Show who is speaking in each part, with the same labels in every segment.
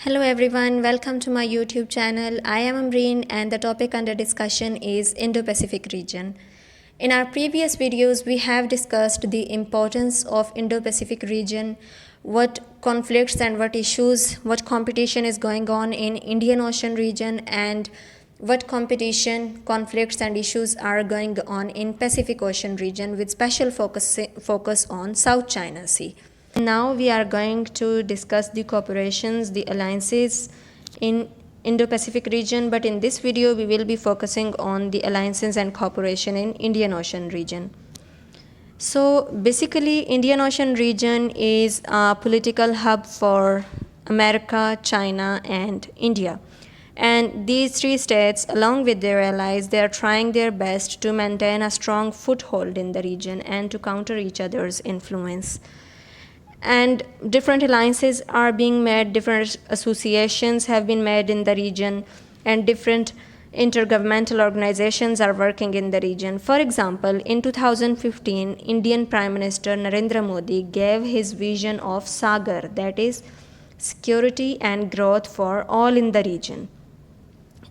Speaker 1: Hello everyone, welcome to my YouTube channel. I am Amreen and the topic under discussion is Indo-Pacific region. In our previous videos, we have discussed the importance of Indo-Pacific region, what conflicts and what issues, what competition is going on in Indian Ocean region and what competition, conflicts and issues are going on in Pacific Ocean region with special focus on South China Sea. Now we are going to discuss the cooperations, the alliances in Indo-Pacific region, but in this video we will be focusing on the alliances and cooperation in Indian Ocean region. So basically Indian Ocean region is a political hub for America, China and India. And these three states, along with their allies, they are trying their best to maintain a strong foothold in the region and to counter each other's influence. And different alliances are being made, different associations have been made in the region, and different intergovernmental organizations are working in the region. For example, in 2015, Indian Prime Minister Narendra Modi gave his vision of Sagar, that is, security and growth for all in the region.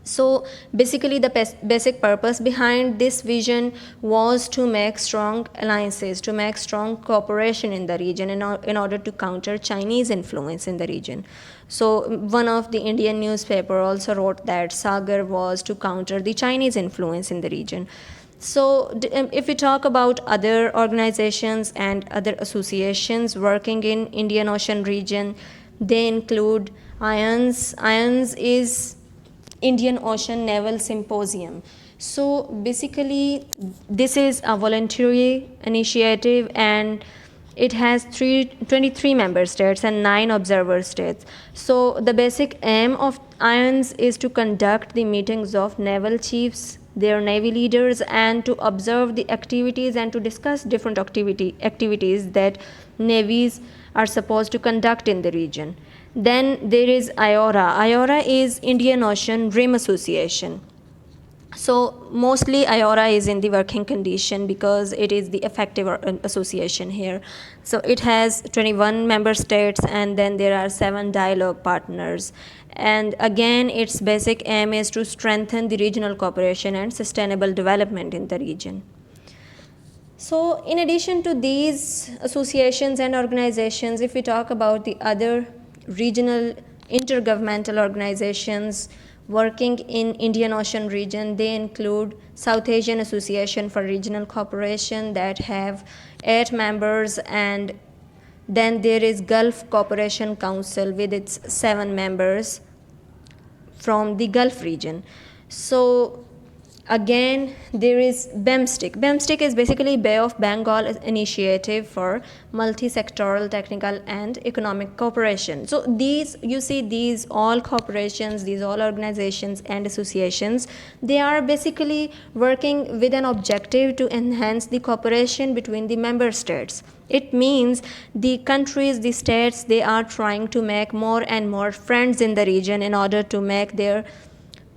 Speaker 1: So basically the basic purpose behind this vision was to make strong alliances, to make strong cooperation in the region in order to counter Chinese influence in the region. So one of the Indian newspaper also wrote that Sagar was to counter the Chinese influence in the region. So if we talk about other organizations and other associations working in Indian Ocean region, they include IONS. IONS is Indian Ocean Naval Symposium. So basically this is a voluntary initiative and it has 23 member states and 9 observer states. So the basic aim of IONS is to conduct the meetings of naval chiefs, their navy leaders, and to observe the activities and to discuss different activities that navies are supposed to conduct in the region. Then there is IORA. IORA is Indian Ocean Rim Association. So mostly IORA is in the working condition because it is the effective association here. So it has 21 member states and then there are 7 dialogue partners. And again, its basic aim is to strengthen the regional cooperation and sustainable development in the region. So in addition to these associations and organizations, if we talk about the other regional intergovernmental organizations working in Indian Ocean region, they include South Asian Association for Regional Cooperation that have 8 members, and then there is Gulf Cooperation Council with its 7 members from the Gulf region. So again, there is BEMSTIC. BEMSTIC is basically Bay of Bengal Initiative for Multi-Sectoral Technical and Economic Cooperation. So these all corporations, these all organizations and associations, they are basically working with an objective to enhance the cooperation between the member states. It means the countries, the states, they are trying to make more and more friends in the region in order to make their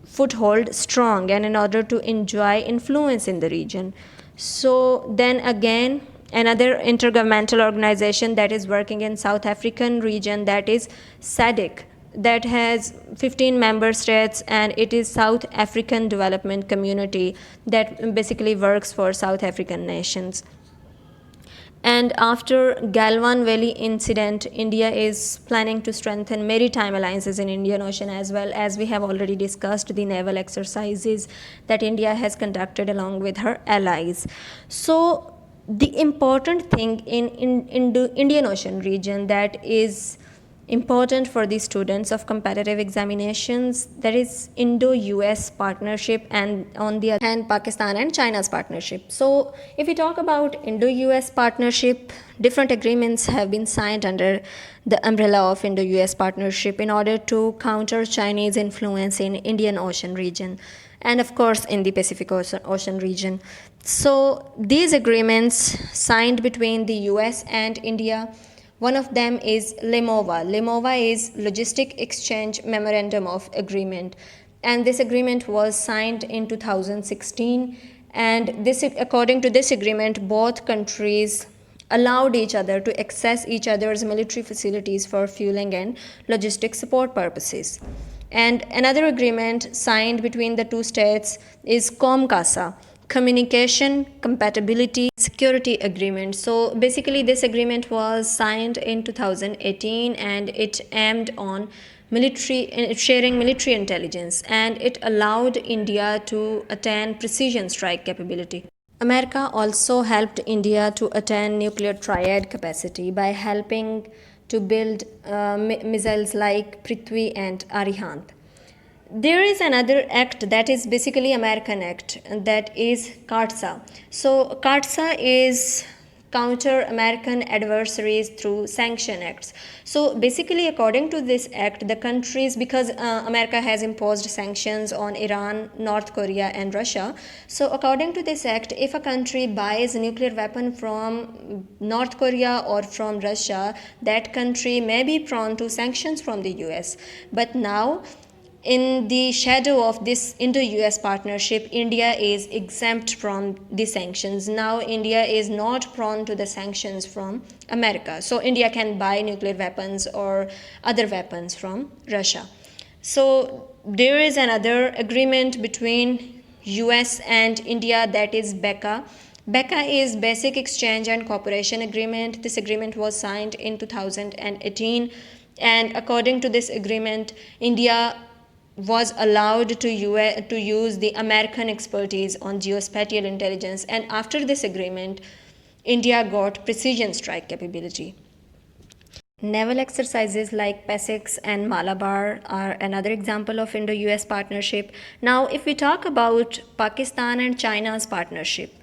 Speaker 1: foothold strong and in order to enjoy influence in the region. So then again, another intergovernmental organization that is working in South African region, that is SADC, that has 15 member states, and it is South African Development Community that basically works for South African nations. And after Galwan Valley incident, India is planning to strengthen maritime alliances in Indian Ocean, as well as we have already discussed the naval exercises that India has conducted along with her allies. So the important thing in Indian Ocean region that is important for the students of competitive examinations, that is Indo-US partnership, and on the other hand Pakistan and China's partnership. So if we talk about Indo-US partnership, different agreements have been signed under the umbrella of Indo-US partnership in order to counter Chinese influence in Indian Ocean region and of course in the Pacific Ocean region. So these agreements signed between the US and India, one of them is LEMOVA. LEMOVA is Logistic Exchange Memorandum of Agreement, and this agreement was signed in 2016. And this, according to this agreement, both countries allowed each other to access each other's military facilities for fueling and logistic support purposes. And another agreement signed between the two states is COMCASA, Communication Compatibility Security Agreement. So basically, this agreement was signed in 2018 and it aimed on sharing military intelligence, and it allowed India to attain precision strike capability. America also helped India to attain nuclear triad capacity by helping to build missiles like Prithvi and Arihant. There is another act that is basically American act, that is CARTSA. So CARTSA is counter American adversaries through sanction acts. So basically, according to this act, the countries, because America has imposed sanctions on Iran, North Korea and Russia, so according to this act, if a country buys a nuclear weapon from North Korea or from Russia, that country may be prone to sanctions from the US. But now, in the shadow of this Indo-US partnership, India is exempt from the sanctions. Now India is not prone to the sanctions from America. So India can buy nuclear weapons or other weapons from Russia. So there is another agreement between US and India, that is BECA. BECA is Basic Exchange and Cooperation Agreement. This agreement was signed in 2018, and according to this agreement, India was allowed to use the American expertise on geospatial intelligence, and after this agreement, India got precision strike capability. Naval exercises like PASIX and Malabar are another example of Indo-US partnership. Now, if we talk about Pakistan and China's partnership,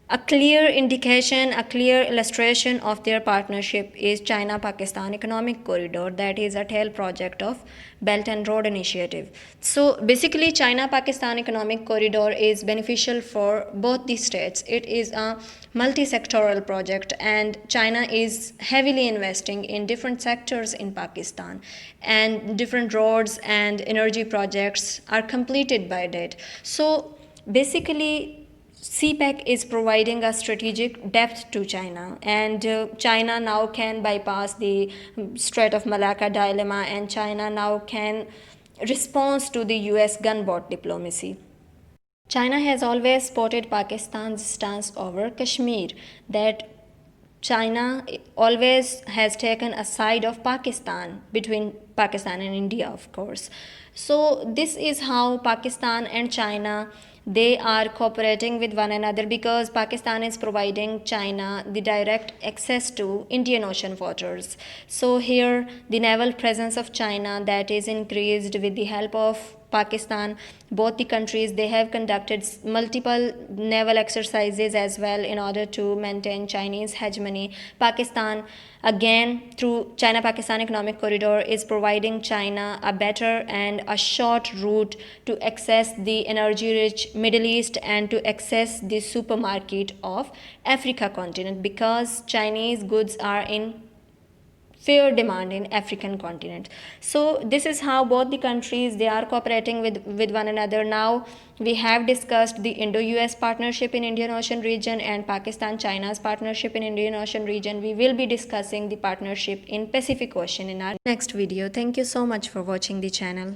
Speaker 1: a clear indication, a clear illustration of their partnership is China-Pakistan Economic Corridor, that is a tail project of Belt and Road Initiative. So basically, China-Pakistan Economic Corridor is beneficial for both the states. It is a multi-sectoral project, and China is heavily investing in different sectors in Pakistan, and different roads and energy projects are completed by that. So basically, CPEC is providing a strategic depth to China, and China now can bypass the Strait of Malacca dilemma, and China now can respond to the US gunboat diplomacy. China has always supported Pakistan's stance over Kashmir, that China always has taken a side of Pakistan, between Pakistan and India, of course. So this is how Pakistan and China, they are cooperating with one another, because Pakistan is providing China the direct access to Indian Ocean waters. So here the naval presence of China, that is increased with the help of Pakistan. Both the countries, they have conducted multiple naval exercises as well in order to maintain Chinese hegemony. Pakistan, again through China-Pakistan Economic Corridor, is providing China a better and a short route to access the energy-rich Middle East and to access the supermarket of Africa continent, because Chinese goods are in fair demand in African continent. So this is how both the countries, they are cooperating with one another. Now we have discussed the Indo-US partnership in Indian Ocean region and Pakistan-China's partnership in Indian Ocean region. We will be discussing the partnership in Pacific Ocean in our next video. Thank you so much for watching the channel.